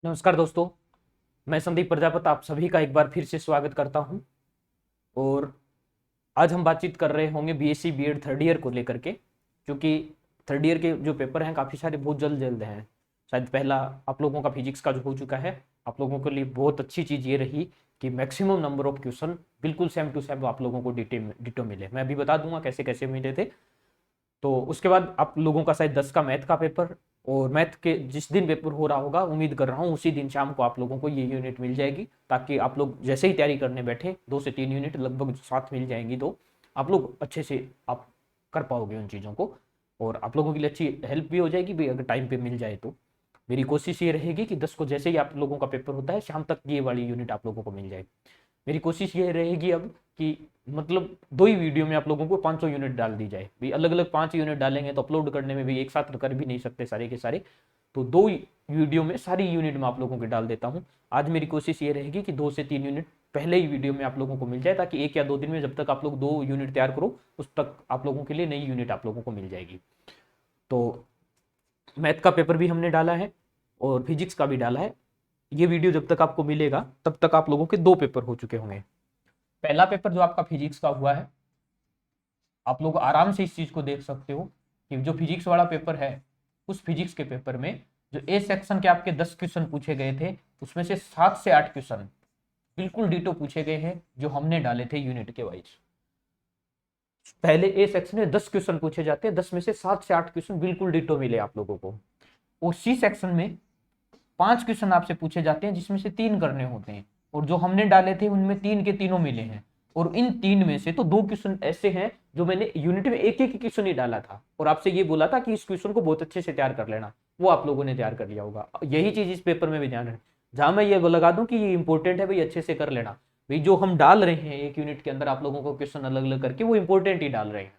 नमस्कार दोस्तों। मैं संदीप प्रजापत आप सभी का एक बार फिर से स्वागत करता हूं। और आज हम बातचीत कर रहे होंगे बीएससी बीएड थर्ड ईयर को लेकर के, क्योंकि थर्ड ईयर के जो पेपर हैं काफ़ी सारे बहुत जल्द जल्द हैं। शायद पहला आप लोगों का फिजिक्स का जो हो चुका है, आप लोगों के लिए बहुत अच्छी चीज़ ये रही कि मैक्सिमम नंबर ऑफ क्वेश्चन बिल्कुल सेम टू सेम आप लोगों को डिटो मिले। मैं अभी बता दूंगा कैसे कैसे मिले थे। तो उसके बाद आप लोगों का शायद 10 का मैथ का पेपर, और मैथ के जिस दिन पेपर हो रहा होगा उम्मीद कर रहा हूँ उसी दिन शाम को आप लोगों को ये यूनिट मिल जाएगी, ताकि आप लोग जैसे ही तैयारी करने बैठे 2 से 3 यूनिट लगभग साथ मिल जाएंगी, तो आप लोग अच्छे से आप कर पाओगे उन चीज़ों को। और आप लोगों के लिए अच्छी हेल्प भी हो जाएगी भाई, अगर टाइम पे मिल जाए तो। मेरी कोशिश ये रहेगी कि 10 को जैसे ही आप लोगों का पेपर होता है शाम तक ये वाली यूनिट आप लोगों को मिल जाए। मेरी कोशिश ये रहेगी अब कि मतलब 2 ही वीडियो में आप लोगों को 500 यूनिट डाल दी जाए भाई। अलग अलग 5 यूनिट डालेंगे तो अपलोड करने में भी एक साथ कर भी नहीं सकते सारे के सारे, तो 2 वीडियो में सारी यूनिट में आप लोगों के डाल देता हूँ। आज मेरी कोशिश ये रहेगी कि 2 से 3 यूनिट पहले ही वीडियो में आप लोगों को मिल जाए, ताकि 1 या 2 दिन में जब तक आप लोग 2 यूनिट तैयार करो उस तक आप लोगों के लिए नई यूनिट आप लोगों को मिल जाएगी। तो मैथ का पेपर भी हमने डाला है और फिजिक्स का भी डाला है। ये वीडियो जब तक आपको मिलेगा तब तक आप लोगों के 2 पेपर हो चुके होंगे। पहला पेपर जो आपका फिजिक्स का हुआ है, आप लोग आराम से इस चीज को देख सकते हो कि जो फिजिक्स वाला पेपर है, उस फिजिक्स के पेपर में जो ए सेक्शन के आपके 10 क्वेश्चन पूछे गए थे, उसमें से 7 से 8 क्वेश्चन बिल्कुल डिटो पूछे गए हैं जो हमने डाले थे यूनिट के वाइज। पहले ए सेक्शन में 10 क्वेश्चन पूछे जाते हैं, 10 में से 7 से 8 क्वेश्चन बिल्कुल डिटो मिले आप लोगों को। और सी सेक्शन में 5 क्वेश्चन आपसे पूछे जाते हैं जिसमें से 3 करने होते हैं, और जो हमने डाले थे उनमें 3 के तीनों मिले हैं। और इन 3 में से तो 2 क्वेश्चन ऐसे हैं जो मैंने यूनिट में एक एक क्वेश्चन ही डाला था और आपसे ये बोला था कि इस क्वेश्चन को बहुत अच्छे से तैयार कर लेना, वो आप लोगों ने तैयार कर लिया होगा। यही चीज इस पेपर में भी ध्यान है, जहां मैं ये लगा दूं कि ये इंपॉर्टेंट है भाई, अच्छे से कर लेना भाई। जो हम डाल रहे हैं एक यूनिट के अंदर आप लोगों को क्वेश्चन अलग अलग करके, वो इंपॉर्टेंट ही डाल रहे हैं।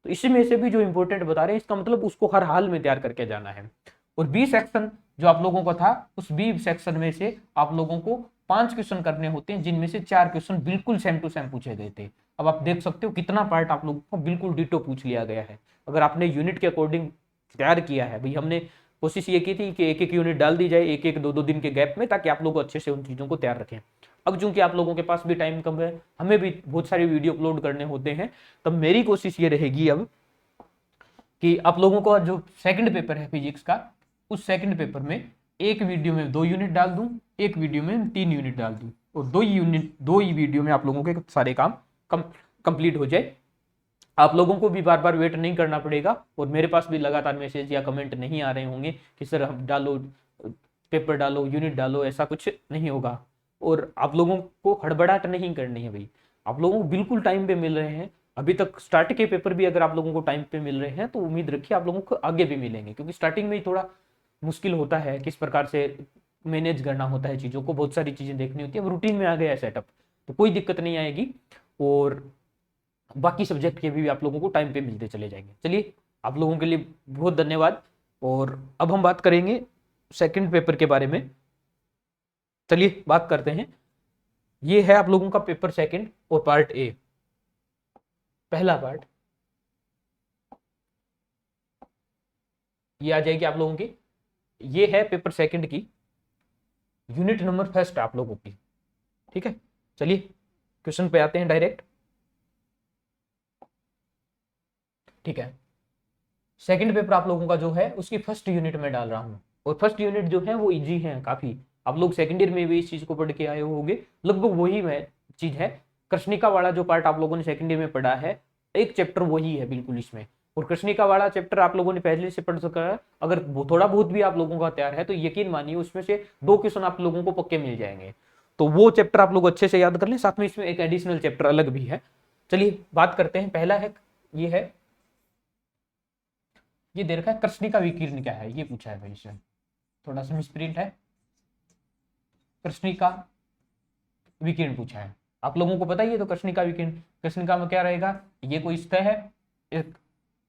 तो इसी में से भी जो इंपॉर्टेंट बता रहे हैं, इसका मतलब उसको हर हाल में तैयार करके जाना है। और बी सेक्शन जो आप लोगों का था, उस बी सेक्शन में से आप लोगों को 5 क्वेश्चन करने होते हैं, जिनमें से 4 क्वेश्चन बिल्कुल सेम टू सेम पूछे गए थे। अब आप देख सकते हो कितना पार्ट आप लोगों को बिल्कुल डिटो पूछ लिया गया है। अगर आपने यूनिट के अकॉर्डिंग तैयार किया है भाई, हमने कोशिश ये की थी कि एक एक यूनिट डाल दी जाए एक एक 2 2 दिन के गैप में, ताकि आप लोग अच्छे से उन चीज़ों को तैयार रखें। अब चूंकि आप लोगों के पास भी टाइम कम है, हमें भी बहुत सारी वीडियो अपलोड करने होते हैं, तब मेरी कोशिश ये रहेगी अब कि आप लोगों को जो सेकंड पेपर है फिजिक्स का, उस सेकंड पेपर में एक वीडियो में 2 यूनिट डाल दूं, एक वीडियो में 3 यूनिट डाल दूं, और 2 ही वीडियो में आप लोगों के सारे काम कंप्लीट हो जाए। आप लोगों को भी बार बार वेट नहीं करना पड़ेगा, और मेरे पास भी लगातार मैसेज या कमेंट नहीं आ रहे होंगे कि सर हम डालो, पेपर डालो, यूनिट डालो, ऐसा कुछ नहीं होगा। और आप लोगों को हड़बड़ाहट नहीं करनी है भाई, आप लोगों को बिल्कुल टाइम पे मिल रहे हैं। अभी तक स्टार्ट के पेपर भी अगर आप लोगों को टाइम पे मिल रहे हैं तो उम्मीद रखिए आप लोगों को आगे भी मिलेंगे, क्योंकि स्टार्टिंग में ही थोड़ा मुश्किल होता है, किस प्रकार से मैनेज करना होता है चीज़ों को, बहुत सारी चीज़ें देखनी होती है। अब रूटीन में आ गया है सेटअप, तो कोई दिक्कत नहीं आएगी। और बाकी सब्जेक्ट के भी आप लोगों को टाइम पे मिलते चले जाएंगे। चलिए, आप लोगों के लिए बहुत धन्यवाद। और अब हम बात करेंगे सेकंड पेपर के बारे में। चलिए बात करते हैं। ये है आप लोगों का पेपर सेकंड और पार्ट ए। पहला पार्ट ये आ जाएगी आप लोगों की, ये है पेपर सेकंड की यूनिट नंबर फर्स्ट आप लोगों की। ठीक है, चलिए क्वेश्चन पे आते हैं डायरेक्ट। ठीक है, सेकंड पेपर आप लोगों का जो है उसकी फर्स्ट यूनिट में डाल रहा हूं, और फर्स्ट यूनिट जो है वो इजी है काफी। आप लोग सेकंड ईयर में भी इस चीज को पढ़ के आए होंगे, लगभग वही चीज है। कृष्णिका वाला जो पार्ट आप लोगों ने सेकंड ईयर में पढ़ा है, एक चैप्टर वही है बिल्कुल इसमें। और कृष्णिका वाला चैप्टर आप लोगों ने पहले से पढ़ सका है। अगर थोड़ा बहुत भी आप लोगों का तैयार है तो यकीन मानिए उसमें से 2 क्वेश्चन आप लोगों को पक्के मिल जाएंगे। तो वो चैप्टर आप लोग अच्छे से याद कर लें, साथ में इसमें एक एडिशनल चैप्टर अलग भी है। चलिए बात करते हैं। पहला है, ये है, ये दे रखा है कृष्णिका विकीर्ण क्या है, ये पूछा है भाई इससे, थोड़ा सा मिसप्रिंट है। कृष्णिका विकीर्ण पूछा है, आप लोगों को पता ही है। तो कृष्णिका विकीर्ण, कृष्णिका में क्या रहेगा, ये कोई सतह है,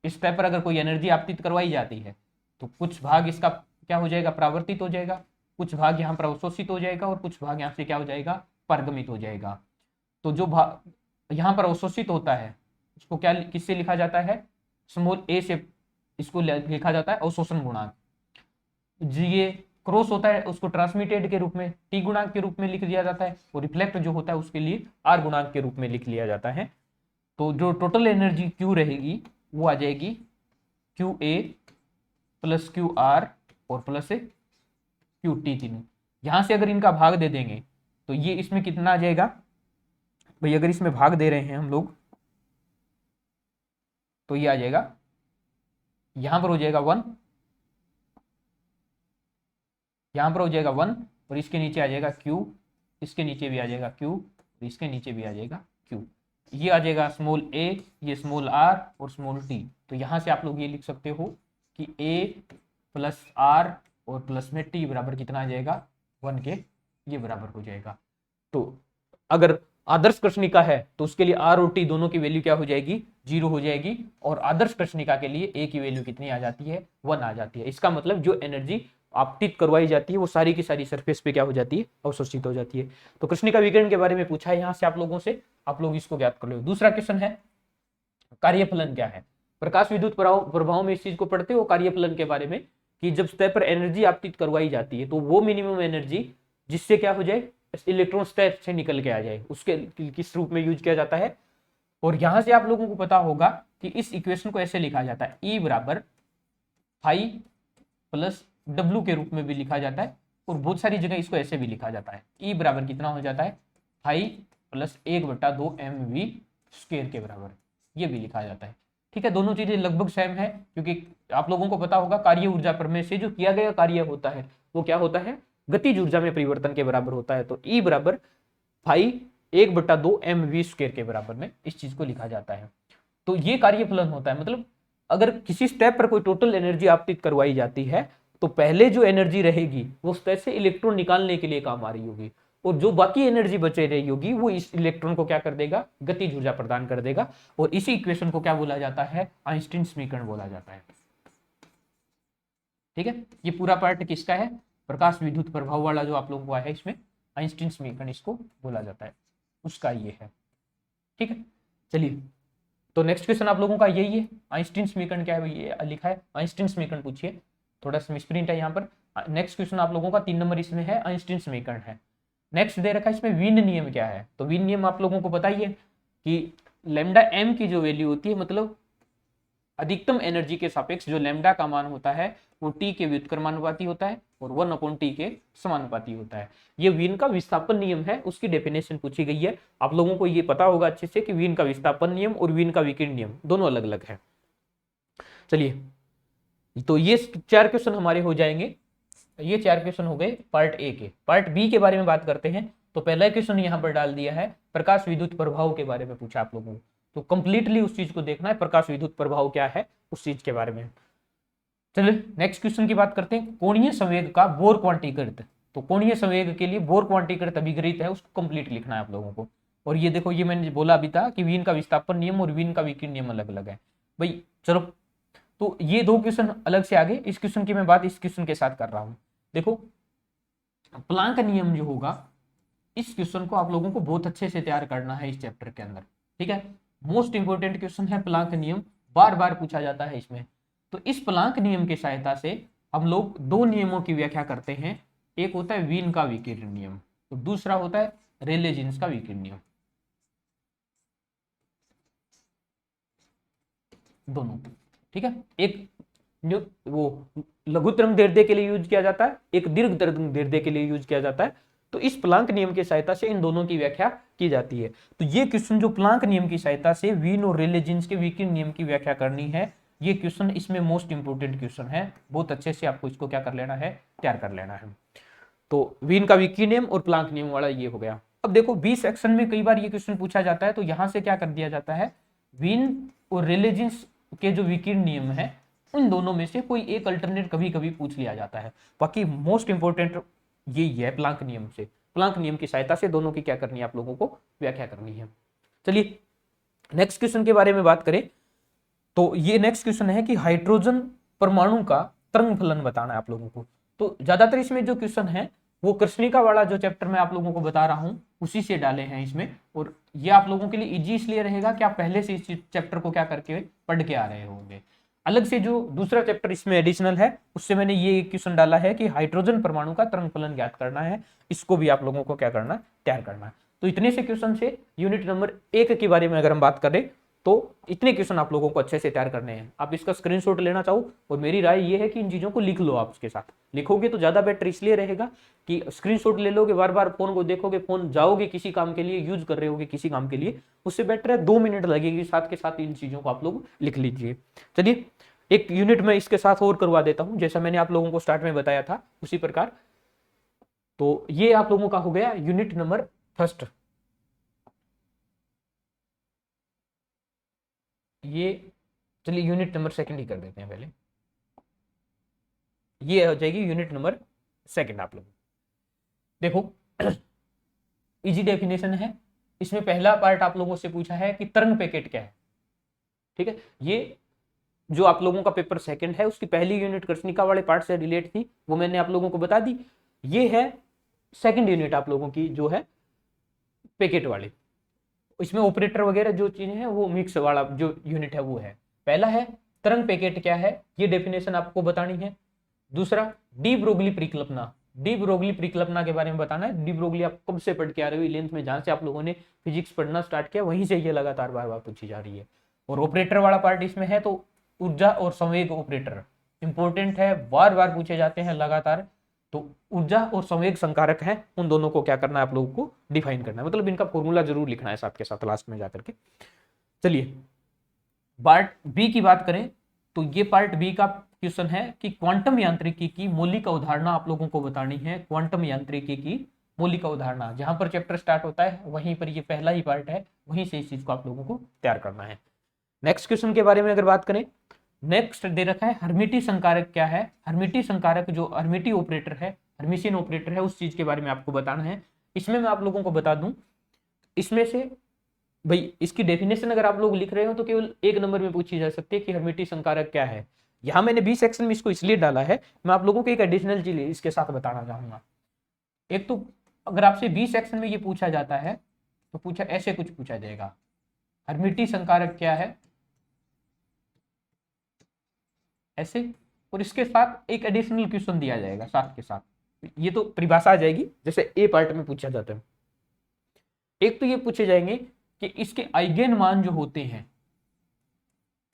इस सतह पर अगर कोई एनर्जी आपतित करवाई जाती है तो कुछ भाग इसका क्या हो जाएगा, परावर्तित हो जाएगा, कुछ भाग यहाँ पर अवशोषित हो जाएगा, और कुछ भाग यहाँ से क्या हो जाएगा, पारगमित हो जाएगा। तो जो भाग यहाँ पर अवशोषित होता है उसको क्या, किससे लिखा जाता है, स्मॉल ए से इसको लिखा जाता है अवशोषण गुणांक। ये क्रॉस होता है उसको ट्रांसमिटेड के रूप में टी गुणांक के रूप में लिख दिया जाता है, और रिफ्लेक्ट जो होता है उसके लिए आर गुणांक के रूप में लिख लिया जाता है। तो जो टोटल एनर्जी क्यू रहेगी वो आ जाएगी Q A plus Q R और प्लस क्यू टी तीनों। यहां से अगर इनका भाग दे देंगे तो ये इसमें कितना आ जाएगा भाई, अगर इसमें भाग दे रहे हैं हम लोग तो ये आ जाएगा, यहां पर हो जाएगा 1, यहां पर हो जाएगा 1, और इसके नीचे आ जाएगा Q, इसके नीचे भी आ जाएगा Q, और इसके नीचे भी आ जाएगा Q। ये आ जाएगा स्मॉल a, ये स्मॉल r और स्मॉल t। तो यहां से आप लोग ये लिख सकते हो कि a प्लस r और प्लस में t बराबर कितना आ जाएगा 1 के ये बराबर हो जाएगा। तो अगर आदर्श कृष्णिका है तो उसके लिए r और t दोनों की वैल्यू क्या हो जाएगी 0 हो जाएगी, और आदर्श कृष्णिका के लिए a की वैल्यू कितनी आ जाती है 1 आ जाती है। इसका मतलब जो एनर्जी आपतित करवाई जाती है वो सारी की सारी सरफेस पे क्या हो जाती है अवशोषित हो जाती है। तो कृष्णिका विकिरण के बारे में पूछा है यहाँ से आप लोगों से, आप लोग इसको ज्ञात कर लो। दूसरा क्वेश्चन है कार्यफलन क्या है। प्रकाश विद्युत प्रभाव में इस चीज को पढ़ते हो कार्यफलन के बारे में, कि जब सतह पर एनर्जी आपतित करवाई जाती है तो वो मिनिमम एनर्जी जिससे क्या हो जाए इलेक्ट्रॉन सतह से निकल के आ जाए उसके किस रूप में यूज किया जाता है। और यहां से आप लोगों को पता होगा कि इस इक्वेशन को ऐसे लिखा जाता है, E बराबर फाई प्लस W के रूप में भी लिखा जाता है, और बहुत सारी जगह इसको ऐसे भी लिखा जाता है, E बराबर कितना हो जाता है फाई प्लस 1/2 mv स्क्वायर के बराबर, ये भी लिखा जाता है। ठीक है, दोनों चीजें लगभग सेम है, क्योंकि आप लोगों को पता होगा कार्य ऊर्जा प्रमेय से जो किया गया कार्य होता है वो क्या होता है गतिज ऊर्जा में परिवर्तन के बराबर होता है। तो E बराबर फाई 1/2 mv स्क्वायर के बराबर में इस चीज को लिखा जाता है। तो ये कार्यफलन होता है, मतलब अगर किसी स्टेप पर कोई टोटल एनर्जी आपतित करवाई जाती है तो पहले जो एनर्जी रहेगी वो स्तर से इलेक्ट्रॉन निकालने के लिए काम आ रही होगी, और जो बाकी एनर्जी बचे रही होगी वो इस इलेक्ट्रॉन को क्या कर देगा गतिज ऊर्जा प्रदान कर देगा, और इसी इक्वेशन को क्या बोला जाता है आइंस्टीन समीकरण बोला जाता है। ठीक है, ये पूरा पार्ट किसका है प्रकाश विद्युत प्रभाव वाला जो आप लोगों को है, इसमें आइंस्टीन समीकरण इसको बोला जाता है, उसका ये है। ठीक है, चलिए तो नेक्स्ट क्वेश्चन आप लोगों का यही है, आइंस्टीन समीकरण क्या है ये लिखा है, आइंस्टीन समीकरण पूछिए, थोड़ा सा मिसप्रिंट है यहाँ पर। नेक्स्ट क्वेश्चन आप लोगों का 3 नंबर इसमें है आइंस्टीन समीकरण है। नेक्स्ट दे रखा है इसमें वीन नियम क्या है। तो वीन नियम आप लोगों को पता ही है कि लैम्डा एम की जो वैल्यू होती है, मतलब अधिकतम एनर्जी के सापेक्ष जो लैम्डा का मान होता है वो टी के व्युत्क्रमानुपाती होता है और 1/t के समानुपाती होता है। ये वीन का विस्थापन नियम है, उसकी डेफिनेशन पूछी गई है। आप लोगों को ये पता होगा अच्छे से कि वीन का विस्थापन नियम और वीन का विकिरण नियम दोनों अलग अलग है। चलिए तो ये 4 क्वेश्चन हमारे हो जाएंगे, ये 4 क्वेश्चन हो गए पार्ट ए के। पार्ट बी के बारे में बात करते हैं। तो पहला क्वेश्चन यहाँ पर डाल दिया है प्रकाश विद्युत प्रभाव के बारे में पूछा आप लोगों को, तो कंप्लीटली उस चीज को देखना है प्रकाश विद्युत प्रभाव क्या है उस चीज के बारे में। चलिए नेक्स्ट क्वेश्चन की बात करते हैं, कोणीय संवेग का बोर क्वांटीकृत। तो कोणीय संवेग के लिए बोर क्वांटीकृत अभिगृहित है, उसको कंप्लीट लिखना है आप लोगों को। और ये देखो, ये मैंने बोला अभी था कि वीन का विस्थापन नियम और वीन का विकिरण नियम अलग अलग है भाई। चलो तो ये 2 क्वेश्चन अलग से आगे, इस क्वेश्चन की मैं बात इस क्वेश्चन के साथ कर रहा हूं। देखो प्लांक नियम जो होगा, इस क्वेश्चन को आप लोगों को बहुत अच्छे से तैयार करना है इस चैप्टर के अंदर। ठीक है, मोस्ट इंपोर्टेंट क्वेश्चन है प्लांक नियम, बार बार पूछा जाता है इसमें। तो इस प्लांक नियम की सहायता से हम लोग 2 नियमों की व्याख्या करते हैं, एक होता है वीन का विकिरण नियम, तो दूसरा होता है रेले जीन्स का विकिरण नियम। दोनों, ठीक है, एक वो लघु तरंग दैर्ध्य के लिए यूज किया जाता है, एक दीर्घ तरंग दैर्ध्य के लिए यूज किया जाता है। तो इस प्लांक नियम की सहायता से इन दोनों की व्याख्या की जाती है। तो ये क्वेश्चन जो प्लांक नियम की सहायता से वीन और रेले जीन्स के विकिरण नियम की व्याख्या करनी है, ये क्वेश्चन इसमें मोस्ट इंपोर्टेंट क्वेश्चन है, बहुत अच्छे से आपको इसको क्या कर लेना है तैयार कर लेना है। तो वीन का विकिरण नियम और प्लांक नियम वाला ये हो गया। अब देखो बी सेक्शन में कई बार ये क्वेश्चन पूछा जाता है, तो यहां से क्या कर दिया जाता है, वीन और रेले जीन्स के जो विकिरण नियम है उन दोनों में से कोई एक अल्टरनेट कभी कभी पूछ लिया जाता है। बाकी मोस्ट इंपोर्टेंट यही है प्लांक नियम से, प्लांक नियम की सहायता से दोनों की क्या करनी है आप लोगों को व्याख्या करनी है। चलिए नेक्स्ट क्वेश्चन के बारे में बात करें, तो ये नेक्स्ट क्वेश्चन है कि हाइड्रोजन परमाणु का तरंग फलन बताना है आप लोगों को। तो ज्यादातर इसमें जो क्वेश्चन है वो कृष्णिका वाला जो चैप्टर मैं आप लोगों को बता रहा हूं उसी से डाले हैं इसमें, और ये आप लोगों के लिए इजी इसलिए रहेगा कि आप पहले से इस चैप्टर को क्या करके पढ़ के आ रहे होंगे। अलग से जो दूसरा चैप्टर इसमें एडिशनल है, उससे मैंने ये क्वेश्चन डाला है कि हाइड्रोजन परमाणु का तरंग फलन ज्ञात करना है, इसको भी आप लोगों को क्या करना है, तैयार करना है। तो इतने से क्वेश्चन से यूनिट नंबर 1 के बारे में अगर हम बात करें तो इतने क्वेश्चन आप लोगों को अच्छे से तैयार करने हैं। आप इसका स्क्रीनशॉट लेना चाहो, और मेरी राय ये है कि इन चीजों को लिख लो, आप उसके साथ लिखोगे तो ज्यादा बेटर इसलिए रहेगा कि स्क्रीनशॉट ले लोगे, बार बार फोन को देखोगे, फोन जाओगे किसी काम के लिए, यूज कर रहे होगे किसी काम के लिए, उससे बेटर है 2 मिनट लगेगी, साथ के साथ इन चीजों को आप लोग लिख लीजिए। चलिए एक यूनिट में इसके साथ और करवा देता हूं, जैसा मैंने आप लोगों को स्टार्ट में बताया था उसी प्रकार। तो ये आप लोगों का हो गया यूनिट नंबर फर्स्ट। ये चलिए यूनिट नंबर सेकंड ही कर देते हैं पहले, ये हो जाएगी यूनिट नंबर सेकंड। आप लोग देखो इजी डेफिनेशन है, इसमें पहला पार्ट आप लोगों से पूछा है कि तरंग पैकेट क्या है। ठीक है, ये जो आप लोगों का पेपर सेकंड है उसकी पहली यूनिट कृष्णिका वाले पार्ट से रिलेट थी, वो मैंने आप लोगों को बता दी। ये है सेकंड यूनिट आप लोगों की जो है पैकेट वाली, इसमें ऑपरेटर वगैरह जो चीजें हैं वो मिक्स वाला जो यूनिट है वो है। पहला है तरंग पैकेट क्या है, ये डेफिनेशन आपको बतानी है। दूसरा डी ब्रोगली परिकल्पना, डी ब्रोगली परिकल्पना के बारे में बताना है। डी ब्रोगली आप कब से पढ़ के आ रहे हो इलेवेंथ में, जहां से आप लोगों ने फिजिक्स पढ़ना स्टार्ट किया वहीं से ये लगातार बार बार पूछी जा रही है। और ऑपरेटर वाला पार्ट इसमें है, तो ऊर्जा और संवेग ऑपरेटर इंपॉर्टेंट है, बार बार पूछे जाते हैं लगातार। तो ऊर्जा और संवेग संकारक है, उन दोनों को क्या करना है आप लोगों को डिफाइन करना है, मतलब इनका फॉर्मूला जरूर लिखना है साथ के साथ लास्ट में जाकर के। चलिए पार्ट बी की बात करें तो ये पार्ट बी का क्वेश्चन है कि क्वांटम यांत्रिकी की मौलिक अवधारणा आप लोगों को बतानी है। क्वांटम यांत्रिकी की मौलिक अवधारणा, जहां पर चैप्टर स्टार्ट होता है वहीं पर ये पहला ही पार्ट है, वहीं से इस चीज को आप लोगों को तैयार करना है। नेक्स्ट क्वेश्चन के बारे में अगर बात करें, नेक्स्ट दे रखा है हर्मिटी संकारक क्या है। हर्मिटी संकारक जो हर्मिटी ऑपरेटर है, हर्मिशियन ऑपरेटर है, उस चीज के बारे में आपको बताना है। इसमें मैं आप लोगों को बता दूं, इसमें से भाई इसकी डेफिनेशन अगर आप लोग लिख रहे हो तो केवल 1 नंबर में पूछी जा सकती है कि हर्मिटी संकारक क्या है। यहां मैंने बी सेक्शन में इसको इसलिए डाला है, मैं आप लोगों को एक एडिशनल चीज इसके साथ बताना चाहूंगा। एक तो अगर आपसे बी सेक्शन में ये पूछा जाता है तो पूछा ऐसे कुछ पूछा जाएगा, हर्मिटी संकारक क्या है ऐसे, और इसके साथ एक एडिशनल क्वेश्चन दिया जाएगा साथ के साथ। ये तो परिभाषा आ जाएगी जैसे ए पार्ट में पूछा जाता है। एक तो ये पूछे जाएंगे कि इसके आइगेन मान जो होते हैं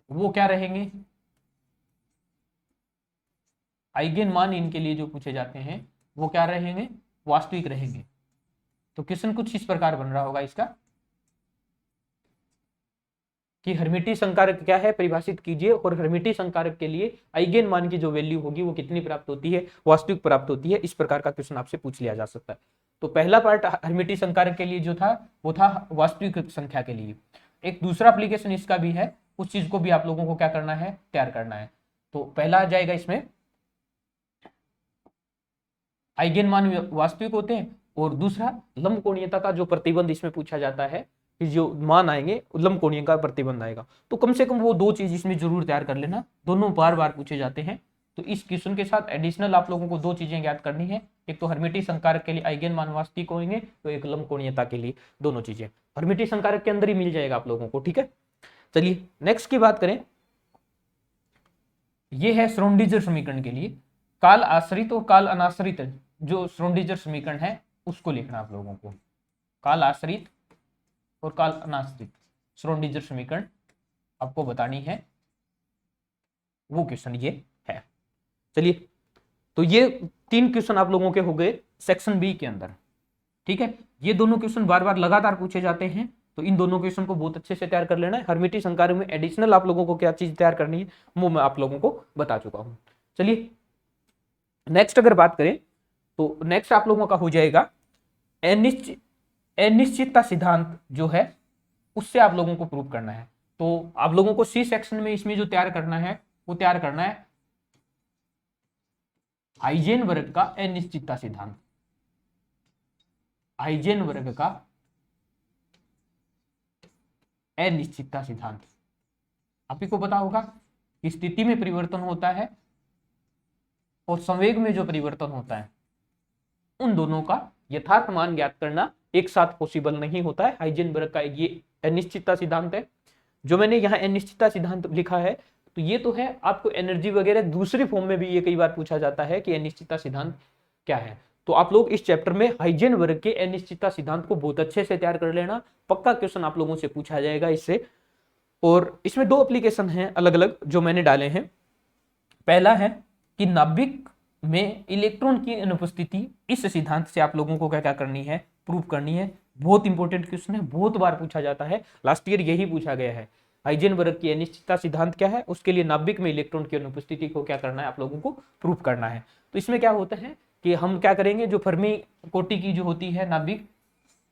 वो क्या रहेंगे, आइगेन मान इनके लिए जो पूछे जाते हैं वो क्या रहेंगे, वास्तविक रहेंगे। तो क्वेश्चन कुछ इस प्रकार बन रहा होगा इसका कि हर्मिटी संकारक क्या है परिभाषित कीजिए, और हर्मिटी संकारक के लिए आइगेन मान की जो वैल्यू होगी वो कितनी प्राप्त होती है, वास्तविक प्राप्त होती है। इस प्रकार का क्वेश्चन आपसे पूछ लिया जा सकता है। तो पहला पार्ट हर्मिटी संकारक के लिए जो था वो था वास्तविक संख्या के लिए। एक दूसरा एप्लीकेशन इसका भी है, उस चीज को भी आप लोगों को क्या करना है, तैयार करना है। तो पहला आ जाएगा इसमें आइगेन मान वास्तविक होते हैं, और दूसरा लंबकोणीयता का जो प्रतिबंध इसमें पूछा जाता है कि जो मान आएंगे लंबकोणीय का प्रतिबंध आएगा। तो कम से कम वो 2 चीज इसमें जरूर तैयार कर लेना, दोनों बार बार पूछे जाते हैं। तो इस क्वेश्चन के साथ एडिशनल आप लोगों को 2 चीजें ज्ञात करनी है, एक तो हर्मिटी संकारक के लिए आइगेन मान वास्तविक होंगे, तो एक लंबकोणीयता के लिए, दोनों चीजें हर्मिटी संकारक के अंदर ही मिल जाएगा आप लोगों को। ठीक है, चलिए नेक्स्ट की बात करें, ये है श्रोडिंगर समीकरण के लिए काल आश्रित और काल अनाश्रित जो श्रोडिंगर समीकरण है उसको लिखना आप लोगों को। काल आश्रित और काल अनाश्रित श्रोडिंगर समीकरण आपको बतानी है, वो क्वेश्चन ये है। चलिए तो ये 3 क्वेश्चन आप लोगों के हो गए सेक्शन बी के अंदर। ठीक है, ये दोनों क्वेश्चन बार बार लगातार पूछे जाते हैं, तो इन दोनों क्वेश्चन को बहुत अच्छे से तैयार कर लेना है। हर्मिटी संकारक में एडिशनल आप लोगों को क्या चीज तैयार करनी है वो मैं आप लोगों को बता चुका हूं। चलिए नेक्स्ट अगर बात करें तो नेक्स्ट आप लोगों का हो जाएगा अनिश्चितता सिद्धांत जो है उससे आप लोगों को प्रूव करना है। तो आप लोगों को सी सेक्शन में इसमें जो तैयार करना है वो तैयार करना है हाइजेनबर्ग का अनिश्चितता सिद्धांत। हाइजेनबर्ग का अनिश्चितता सिद्धांत आप ही को पता होगा कि स्थिति में परिवर्तन होता है और संवेग में जो परिवर्तन होता है उन दोनों का यथार्थ मान ज्ञात करना एक साथ पॉसिबल नहीं होता है। हाइजेनबर्ग का ये अनिश्चितता सिद्धांत है। जो मैंने यहाँ अनिश्चितता सिद्धांत लिखा है तो ये तो है आपको एनर्जी वगैरह, दूसरी फॉर्म में भी ये कई बार पूछा जाता है कि अनिश्चितता सिद्धांत क्या है। तो आप लोग इस चैप्टर में हाइजेनबर्ग के अनिश्चितता सिद्धांत को बहुत अच्छे से तैयार कर लेना, पक्का क्वेश्चन आप लोगों से पूछा जाएगा इससे। और इसमें दो एप्लीकेशन हैं अलग अलग जो मैंने डाले हैं। पहला है कि नाभिक में इलेक्ट्रॉन की अनुपस्थिति, इस सिद्धांत से आप लोगों को क्या क्या करनी है, प्रूव करनी है। बहुत इंपॉर्टेंट क्वेश्चन है, बहुत बार पूछा जाता है, लास्ट ईयर यही पूछा गया है। हाइजेनबर्ग की अनिश्चितता सिद्धांत क्या है, उसके लिए नाभिक में इलेक्ट्रॉन की अनुपस्थिति को क्या करना है, आप लोगों को प्रूव करना है। तो इसमें क्या होता है कि हम क्या करेंगे, जो फर्मी कोटि की जो होती है नाभिक,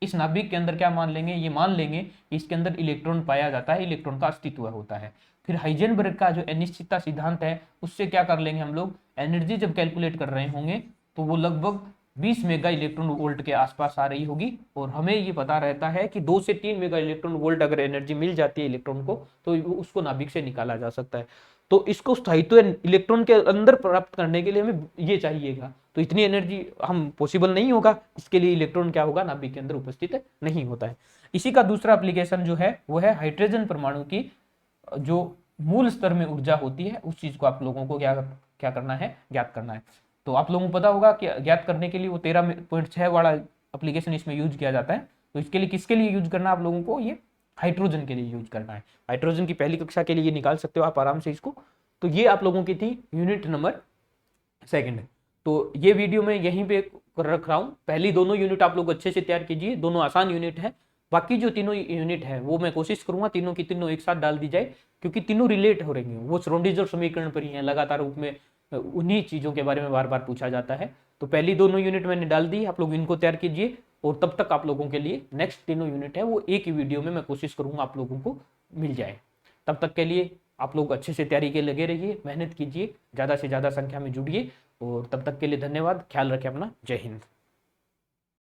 इस नाभिक के अंदर क्या मान लेंगे, ये मान लेंगे कि इसके अंदर इलेक्ट्रॉन पाया जाता है, इलेक्ट्रॉन का अस्तित्व होता है। फिर हाइजेनबर्ग का जो अनिश्चितता सिद्धांत है उससे क्या कर लेंगे हम लोग, एनर्जी जब कैलकुलेट कर रहे होंगे तो वो लगभग 20 मेगा इलेक्ट्रॉन वोल्ट के आसपास आ रही होगी। और हमें ये पता रहता है कि 2 से 3 मेगा इलेक्ट्रॉन वोल्ट अगर एनर्जी मिल जाती है इलेक्ट्रॉन को तो उसको नाभिक से निकाला जा सकता है। तो इसको स्थायित्व इलेक्ट्रॉन के अंदर प्राप्त करने के लिए हमें ये चाहिएगा, तो इतनी एनर्जी हम पॉसिबल नहीं होगा, इसके लिए इलेक्ट्रॉन क्या होगा, नाभिक के अंदर उपस्थित नहीं होता है। इसी का दूसरा एप्लीकेशन जो है वो है हाइड्रोजन परमाणु की जो मूल स्तर में ऊर्जा होती है, उस चीज को आप लोगों को क्या क्या करना है, ज्ञात करना है। तो आप लोगों को पता होगा कि ज्ञात करने के लिए वो 13.6 वाला एप्लीकेशन इसमें यूज किया जाता है। तो इसके लिए किसके लिए यूज करना है आप लोगों को, ये हाइड्रोजन के लिए यूज करना है। हाइड्रोजन की पहली कक्षा के लिए ये निकाल सकते हो आप आराम से इसको। तो ये आप लोगों की थी यूनिट नंबर 2। तो ये वीडियो मैं यहीं पे रख रहा हूँ। पहली दोनों यूनिट आप लोग अच्छे से तैयार कीजिए, दोनों आसान यूनिट है। बाकी जो तीनों यूनिट है वो मैं कोशिश करूंगा तीनों की तीनों एक साथ डाल दी जाए, क्योंकि तीनों रिलेट हो रही हैं, वो श्रोडिंगर समीकरण पर ही हैं, लगातार रूप में उन्हीं चीजों के बारे में बार बार पूछा जाता है। तो पहली दोनों यूनिट मैंने डाल दी, आप लोग इनको तैयार कीजिए। और तब तक आप लोगों के लिए नेक्स्ट तीनों यूनिट है वो एक ही वीडियो में मैं कोशिश करूंगा आप लोगों को मिल जाए। तब तक के लिए आप लोग अच्छे से तैयारी के लगे रहिए, मेहनत कीजिए, ज़्यादा से ज़्यादा संख्या में जुड़िए। और तब तक के लिए धन्यवाद, ख्याल रखें अपना, जय हिंद।